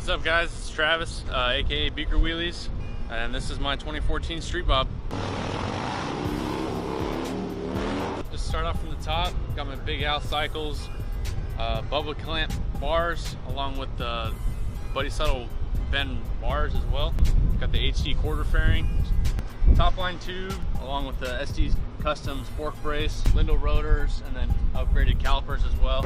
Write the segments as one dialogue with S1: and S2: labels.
S1: What's up guys, it's Travis, aka Beaker Wheelies, and this is my 2014 Street Bob. Just start off from the top, got my Big Al cycles, bubble clamp bars, along with the Buddy Settle bend bars as well. Got the HD quarter fairing, top line tube, along with the SD Customs fork brace, Lindell rotors, and then upgraded calipers as well.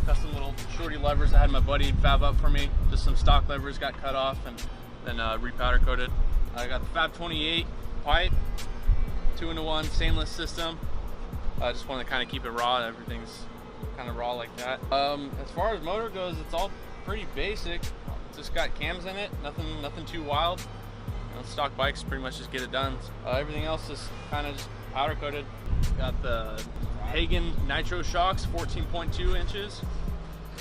S1: Custom little shorty levers I had my buddy fab up for me. Just some stock levers got cut off and then repowder coated. I got the Fab 28 pipe, 2-in-1 stainless system. I just wanted to kind of keep it raw. Everything's kind of raw like that. As far as motor goes, it's all pretty basic. Just got cams in it, nothing too wild. You know, stock bikes pretty much just get it done. Everything else is kind of just powder coated. Got the Hagen Nitro shocks, 14.2 inches,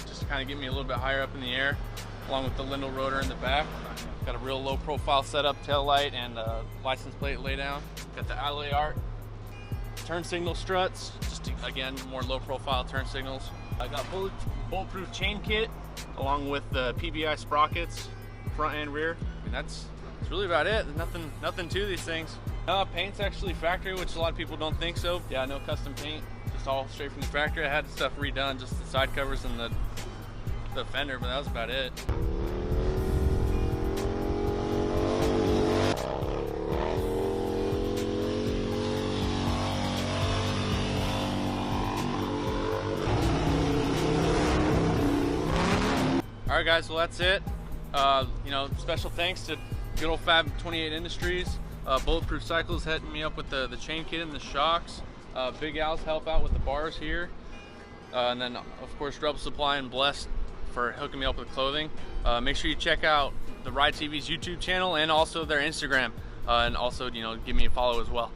S1: just to kind of get me a little bit higher up in the air, along with the Lindell rotor in the back. Got a real low profile setup, tail light, and license plate lay down. Got the Alloy Art turn signal struts, just to, again, more low profile turn signals. I got bulletproof chain kit, along with the PBI sprockets, front and rear. I mean, that's really about it. There's nothing to these things. Paint's actually factory, which a lot of people don't think so. Yeah, no custom paint, just all straight from the factory. I had the stuff redone, just the side covers and the fender, but that was about it. All right guys, well that's it. You know, special thanks to good old Fab 28 Industries, Bulletproof Cycles hitting me up with the chain kit and the shocks, Big Al's help out with the bars here, and then of course Rebel Supply and Blessed for hooking me up with clothing. Make sure you check out TheRideTV's YouTube channel and also their Instagram, and also, you know, give me a follow as well.